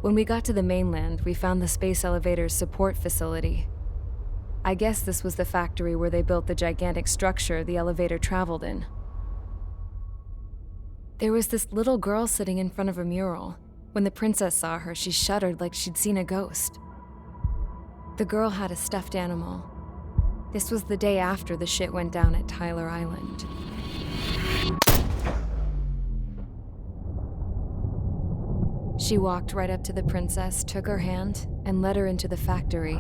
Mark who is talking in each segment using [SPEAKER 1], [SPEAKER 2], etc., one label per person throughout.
[SPEAKER 1] When we got to the mainland, we found the space elevator's support facility. I guess this was the factory where they built the gigantic structure the elevator traveled in. There was this little girl sitting in front of a mural. When the princess saw her, she shuddered like she'd seen a ghost. The girl had a stuffed animal. This was the day after the shit went down at Tyler Island. She walked right up to the princess, took her hand, and led her into the factory.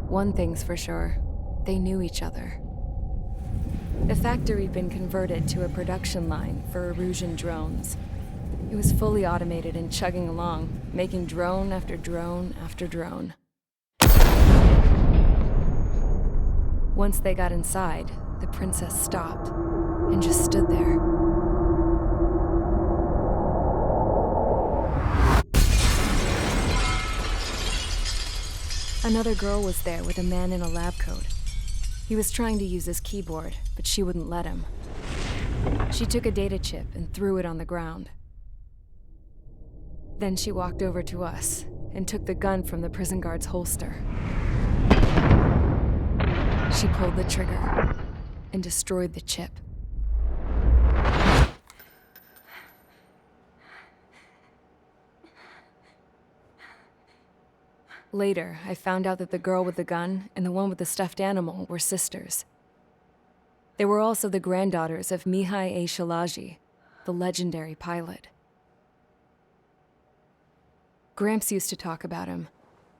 [SPEAKER 1] One thing's for sure, they knew each other. The factory'd been converted to a production line for Erusian drones. It was fully automated and chugging along, making drone after drone after drone. Once they got inside, the princess stopped and just stood there. Another girl was there with a man in a lab coat. He was trying to use his keyboard, but she wouldn't let him. She took a data chip and threw it on the ground. Then she walked over to us and took the gun from the prison guard's holster. She pulled the trigger and destroyed the chip. Later, I found out that the girl with the gun and the one with the stuffed animal were sisters. They were also the granddaughters of Mihai A. Shalaji, the legendary pilot. Gramps used to talk about him.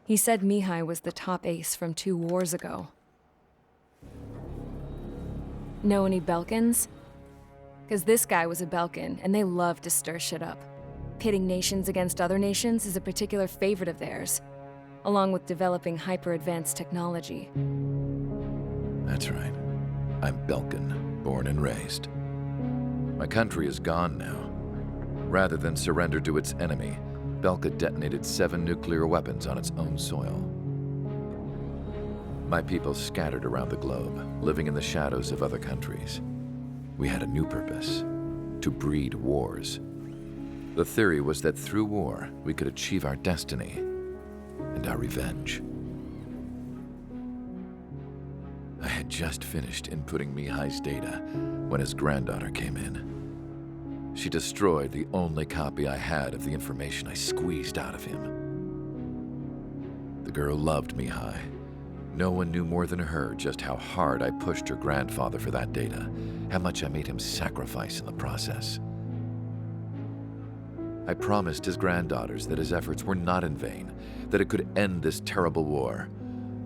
[SPEAKER 1] He said Mihai was the top ace from 2 wars ago. Know any Belkans? Because this guy was a Belkan, and they love to stir shit up. Pitting nations against other nations is a particular favorite of theirs, along with developing hyper-advanced technology.
[SPEAKER 2] That's right. I'm Belkan, born and raised. My country is gone now. Rather than surrender to its enemy, Belka detonated 7 nuclear weapons on its own soil. My people scattered around the globe, living in the shadows of other countries. We had a new purpose: to breed wars. The theory was that through war, we could achieve our destiny and our revenge. I had just finished inputting Mihai's data when his granddaughter came in. She destroyed the only copy I had of the information I squeezed out of him. The girl loved Mihai. No one knew more than her just how hard I pushed her grandfather for that data, how much I made him sacrifice in the process. I promised his granddaughters that his efforts were not in vain, that it could end this terrible war.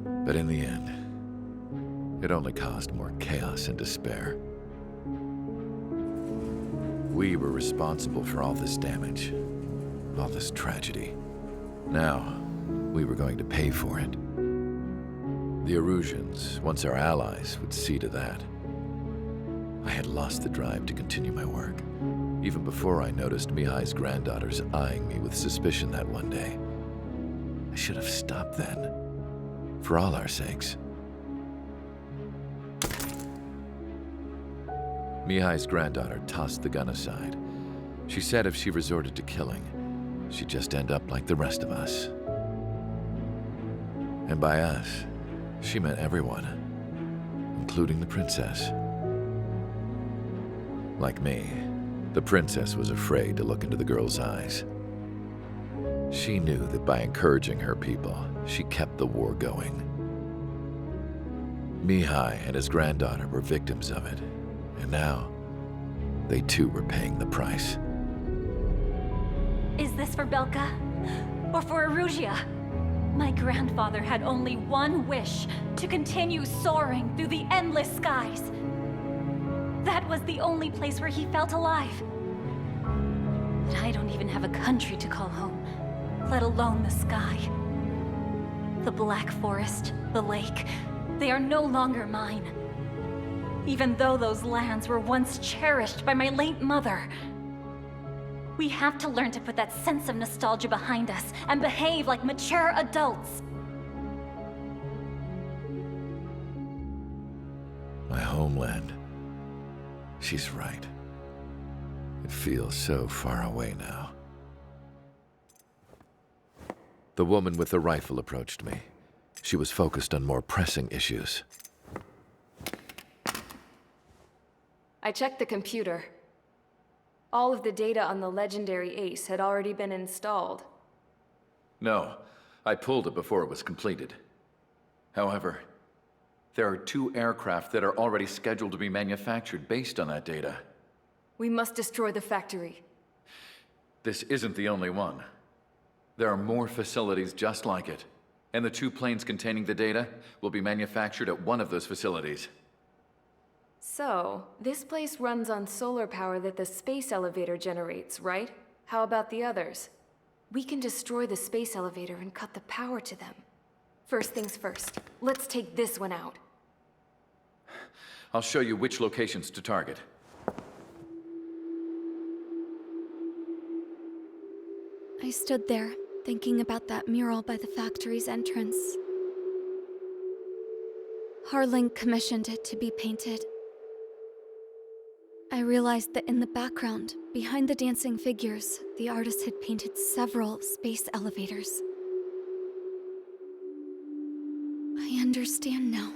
[SPEAKER 2] But in the end, it only caused more chaos and despair. We were responsible for all this damage, all this tragedy. Now, we were going to pay for it. The Erusians, once our allies, would see to that. I had lost the drive to continue my work, even before I noticed Mihai's granddaughters eyeing me with suspicion that one day. I should have stopped then, for all our sakes. Mihai's granddaughter tossed the gun aside. She said if she resorted to killing, she'd just end up like the rest of us. And by us, she meant everyone, including the princess. Like me, the princess was afraid to look into the girl's eyes. She knew that by encouraging her people, she kept the war going. Mihai and his granddaughter were victims of it, and now they too were paying the price.
[SPEAKER 3] Is this for Belka? Or for Erusia? My grandfather had only one wish: to continue soaring through the endless skies. That was the only place where he felt alive. But I don't even have a country to call home, let alone the sky. The Black Forest, the lake, they are no longer mine. Even though those lands were once cherished by my late mother. We have to learn to put that sense of nostalgia behind us and behave like mature adults.
[SPEAKER 2] My homeland. She's right. It feels so far away now. The woman with the rifle approached me. She was focused on more pressing issues.
[SPEAKER 1] I checked the computer. All of the data on the legendary Ace had already been installed.
[SPEAKER 2] No, I pulled it before it was completed. However, there are 2 aircraft that are already scheduled to be manufactured based on that data.
[SPEAKER 1] We must destroy the factory.
[SPEAKER 2] This isn't the only one. There are more facilities just like it, and the 2 planes containing the data will be manufactured at one of those facilities.
[SPEAKER 1] So, this place runs on solar power that the space elevator generates, right? How about the others? We can destroy the space elevator and cut the power to them. First things first, let's take this one out.
[SPEAKER 2] I'll show you which locations to target.
[SPEAKER 4] I stood there, thinking about that mural by the factory's entrance. Harling commissioned it to be painted. I realized that in the background, behind the dancing figures, the artist had painted several space elevators. I understand now.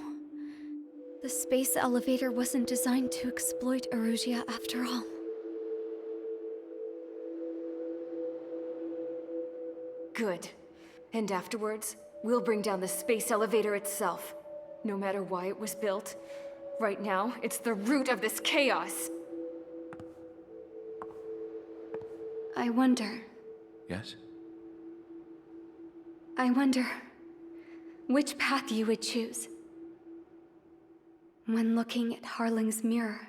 [SPEAKER 4] The space elevator wasn't designed to exploit Erusia after all.
[SPEAKER 1] Good. And afterwards, we'll bring down the space elevator itself. No matter why it was built, right now, it's the root of this chaos.
[SPEAKER 4] I wonder
[SPEAKER 2] Yes?
[SPEAKER 4] which path you would choose when looking at Harling's mirror.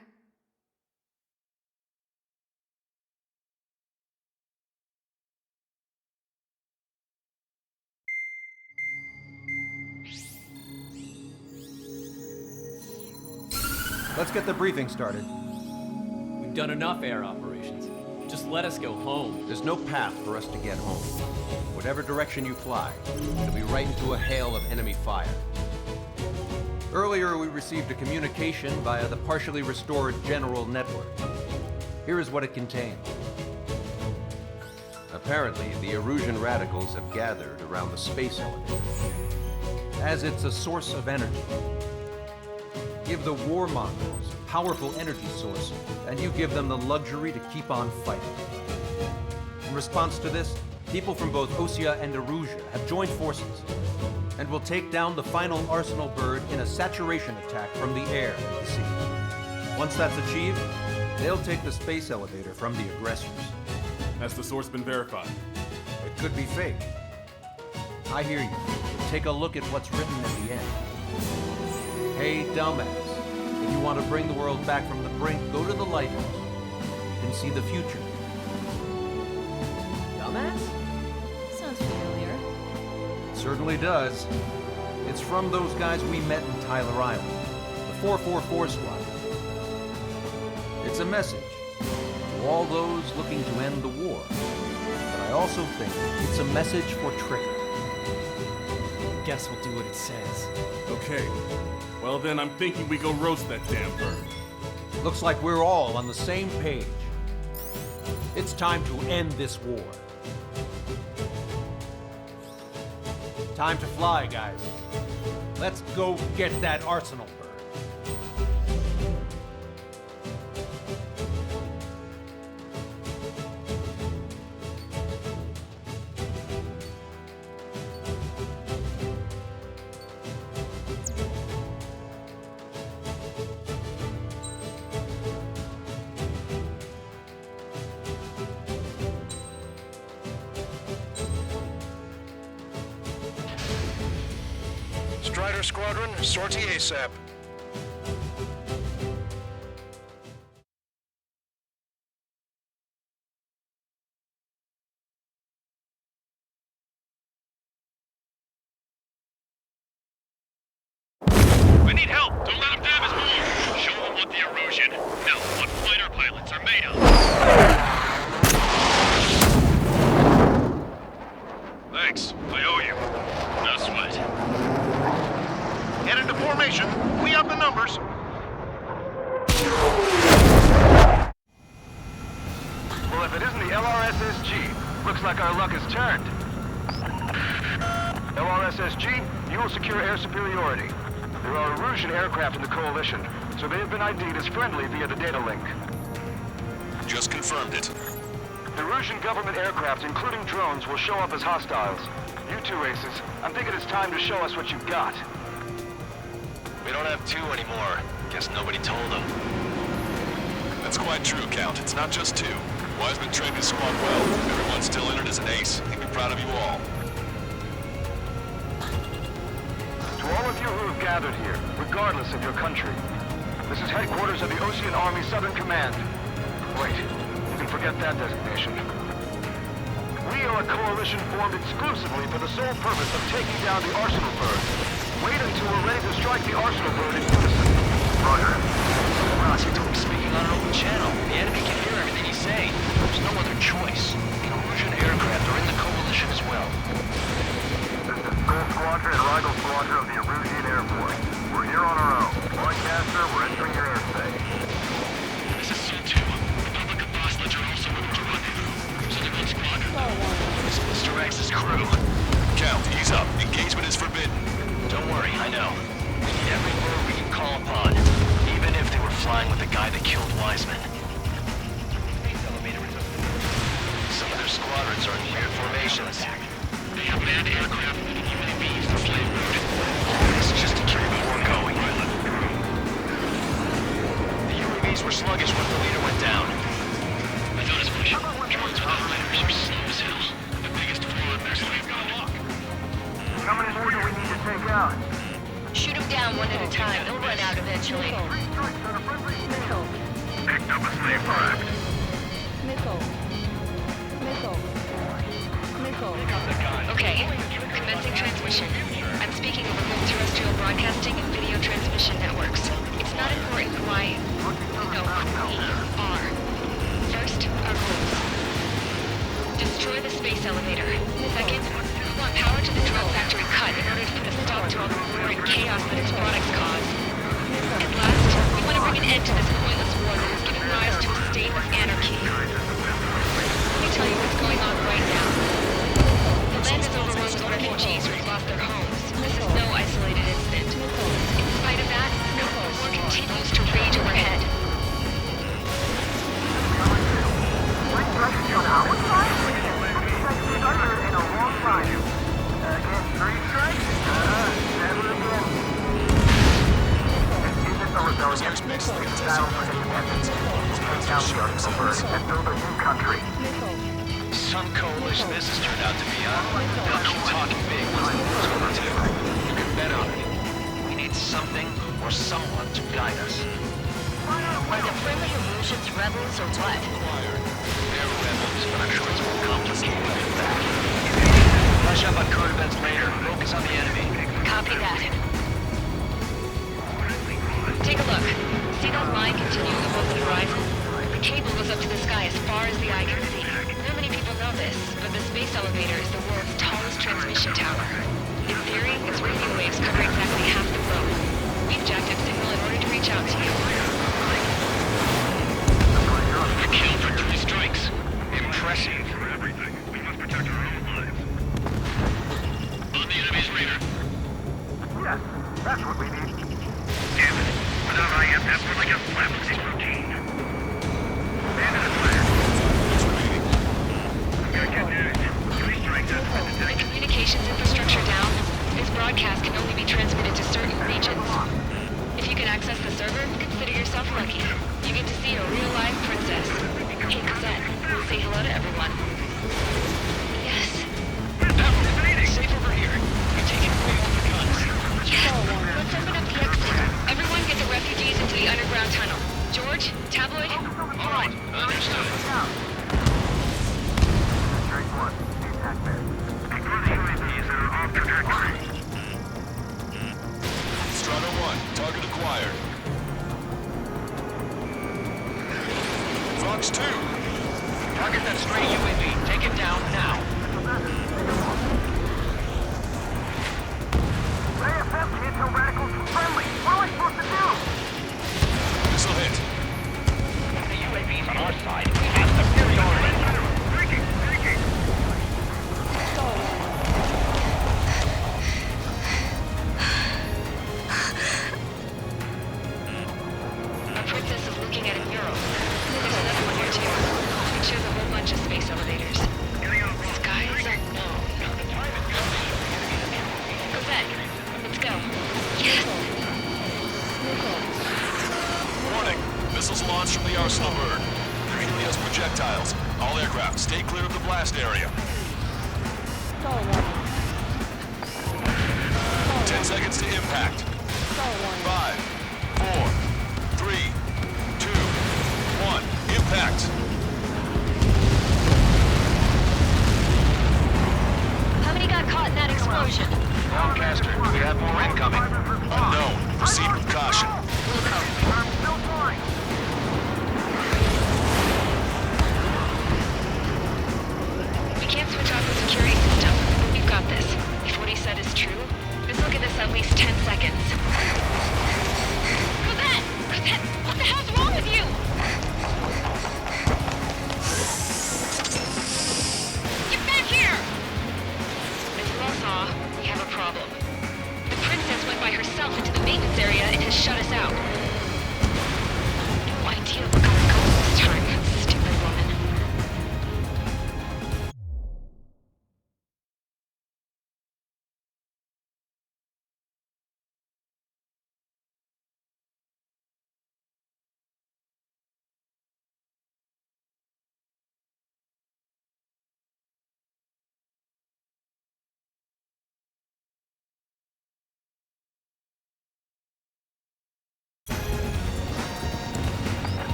[SPEAKER 5] Let's get the briefing started.
[SPEAKER 6] We've done enough air operations. Just let us go home.
[SPEAKER 5] There's no path for us to get home. Whatever direction you fly, it'll be right into a hail of enemy fire. Earlier, we received a communication via the partially restored general network. Here is what it contained. Apparently, the Erusian radicals have gathered around the space elevator, as it's a source of energy. Give the warmongers a powerful energy source, and you give them the luxury to keep on fighting. In response to this, people from both Osea and Erusia have joined forces, and will take down the final Arsenal bird in a saturation attack from the air and the sea. Once that's achieved, they'll take the space elevator from the aggressors.
[SPEAKER 7] Has the source been verified?
[SPEAKER 5] It could be fake. I hear you. Take a look at what's written at the end. Hey, dumbass. If you want to bring the world back from the brink, go to the lighthouse. You can see the future.
[SPEAKER 3] Dumbass? Sounds familiar.
[SPEAKER 5] It certainly does. It's from those guys we met in Tyler Island, the 444 squad. It's a message to all those looking to end the war. But I also think it's a message for Trigger.
[SPEAKER 6] Guess we'll do what it says.
[SPEAKER 7] Okay. Well then, I'm thinking we go roast that damn bird.
[SPEAKER 5] Looks like we're all on the same page. It's time to end this war. Time to fly, guys. Let's go get that Arsenal bird.
[SPEAKER 8] Strider Squadron, sortie ASAP.
[SPEAKER 9] We need help! Don't let them damage more! Show them what the Erusian, no, what fighter pilots are made of! Thanks, I owe you. No sweat.
[SPEAKER 8] Get into formation. We have the numbers.
[SPEAKER 9] Well, if it isn't the LRSSG, looks like our luck has turned.
[SPEAKER 8] LRSSG, you will secure air superiority. There are Erusian aircraft in the Coalition, so they have been ID'd as friendly via the data link.
[SPEAKER 9] Just confirmed it.
[SPEAKER 8] The Erusian government aircraft, including drones, will show up as hostiles. You two aces, I'm thinking it's time to show us what you've got.
[SPEAKER 9] We don't have two anymore. Guess nobody told them. That's quite true, Count. It's not just two. Wiseman trained his squad well. Everyone's still entered as an ace. He'd be proud of you all.
[SPEAKER 8] To all of you who have gathered here, regardless of your country, this is headquarters of the Ocean Army Southern Command. Wait, you can forget that designation. We are a coalition formed exclusively for the sole purpose of taking down the Arsenal Bird. Wait until we're ready to strike the Arsenal Bird in unison. Roger.
[SPEAKER 10] Ross, you're totally speaking on an open channel. The enemy can hear everything you say. There's no other choice. The Erusian aircraft are in the coalition as well.
[SPEAKER 8] This is Skull Squadron and Rigel Squadron of the Erusian Air Force. We're here on our own. Broadcaster, we're entering your airspace.
[SPEAKER 9] This is Sol-2. Republic of Boslage are also moving to rendezvous. Southern Squadron.
[SPEAKER 10] This is Mr. X's crew.
[SPEAKER 9] Count, ease up. Engagement is forbidden.
[SPEAKER 10] Don't worry, I know. We need every bird we can call upon, even if they were flying with the guy that killed Wiseman. Some of their squadrons are in weird formations.
[SPEAKER 9] They have manned aircraft and UAVs to flame route.
[SPEAKER 10] This is just to keep the war going. The UAVs were sluggish when the leader went down.
[SPEAKER 9] I thought as much. Drones with operators are slow as hell. The biggest flaw in their slave gun lock.
[SPEAKER 8] How many more do we need to take out?
[SPEAKER 11] Shoot them down one at a time. They'll run out eventually.
[SPEAKER 9] Picked up a slave craft.
[SPEAKER 11] Okay, commencing transmission. I'm speaking over both terrestrial broadcasting and video transmission networks. It's not important who I... No, we are. First, our goals. Destroy the space elevator. Second, we want power to the drug factory cut in order to put a stop to all the war and chaos that its products cause. And last, we want to bring an end to this pointless war that has given rise to a state of anarchy. Let me tell you what's going on right now. The land is overrun with refugees who have lost their homes. This is no isolated incident. In spite of that, the war continues to rage overhead.
[SPEAKER 10] Some coalition this has turned out to be, They'll keep talking big once the war's over, too. You can bet on it. We need something or someone to guide us.
[SPEAKER 11] Are the friendly Erusians rebels or what?
[SPEAKER 10] They're rebels, but I'm sure it's more complicated than that. Brush up on current events later. Focus on the enemy.
[SPEAKER 11] Copy that. Take a look. See that line continuing above the horizon? The cable goes up to the sky as far as the eye can see. Not many people know this, but the space elevator is the world's tallest transmission tower. In theory, its radio waves cover exactly half the globe. We've jacked up signal in order to reach out to you.
[SPEAKER 9] A kill for 3 strikes.
[SPEAKER 10] Impressive.
[SPEAKER 9] For everything. We must protect our own lives. On the enemy's radar.
[SPEAKER 8] Yes, that's what we need.
[SPEAKER 9] Damn it. Without IMF, we're like a slapstick routine. Stand in the fire. I've got good news. 3 strikes has been
[SPEAKER 11] The
[SPEAKER 9] detected.
[SPEAKER 11] communications infrastructure down. This broadcast can only be transmitted to certain regions. If you can access the server, consider yourself lucky. You get to see a real-life princess. Hey, Cosette, say hello to everyone. Yes.
[SPEAKER 10] Safe over here. We take it away all the guns.
[SPEAKER 11] Yes! Let's open up the exit. Everyone get the refugees into the underground tunnel. George, Tabloid?
[SPEAKER 10] All right. Understood.
[SPEAKER 8] Straight one. Attack there.
[SPEAKER 9] UAVs are off trajectory.
[SPEAKER 2] Strato 1, target acquired. Fox 2.
[SPEAKER 10] Target that stray UAV. Take it down now.
[SPEAKER 8] AFF can't tell radicals from friendly. What are we supposed to do?
[SPEAKER 2] Missile hit.
[SPEAKER 10] The UAV's on our side. We have superiority.
[SPEAKER 11] looking at a mural. There's another one here too. It shows a whole bunch of space elevators. Skies unknown. Cosette, let's go. Yes!
[SPEAKER 9] Warning! Missiles launched from the arsenal bird. They're Helios projectiles. All aircraft, stay clear of the blast area. 10 seconds to impact. 5, 4, 3, 2, 1. Impact!
[SPEAKER 3] How many got caught in that explosion?
[SPEAKER 10] Lancaster, do we have more incoming?
[SPEAKER 9] Unknown. Proceed with caution.
[SPEAKER 11] We can't switch off the security system, but we've got this. If what he said is true, this will give us at least 10 seconds. Cosette! Cosette! What the hell's wrong with you? Get back here! As you all saw, we have a problem. The princess went by herself into the maintenance area and has shut us out. No idea what got her going this time. Stupid woman.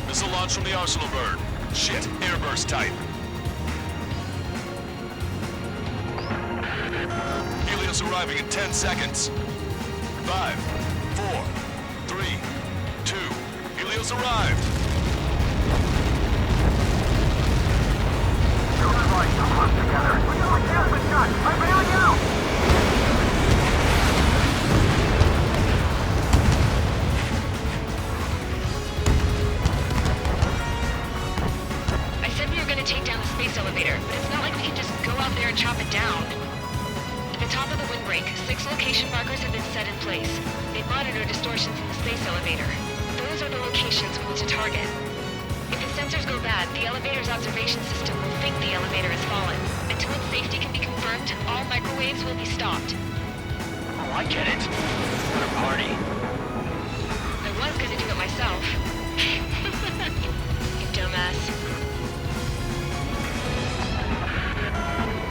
[SPEAKER 9] Missile launch from the arsenal bird. Shit, airburst type. Helios arriving in 10 seconds. 5, 4, 3, 2. Helios arrived.
[SPEAKER 11] I said we were gonna take down the space elevator, but it's not like we can just go out there and chop it down. At the top of the windbreak, 6 location markers have been set in place. They monitor distortions in the space elevator. Those are the locations we need to target. If the sensors go bad, the elevator's observation system will think the elevator has fallen. Until its safety can be confirmed, all microwaves will be stopped.
[SPEAKER 10] Oh, I get it. What a party.
[SPEAKER 11] I was gonna do it myself. You dumbass.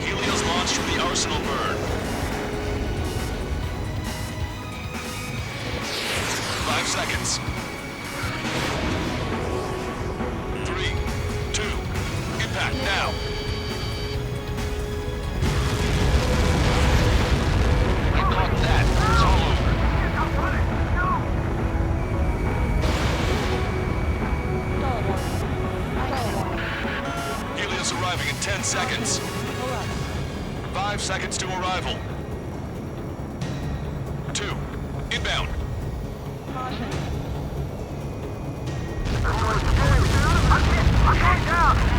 [SPEAKER 9] Helios launched from the arsenal bird. 5 seconds. 3, 2, impact now.
[SPEAKER 10] I caught that. It's all over.
[SPEAKER 9] Helios arriving in 10 seconds. 5 seconds to arrival. 2, inbound.
[SPEAKER 8] I'm down!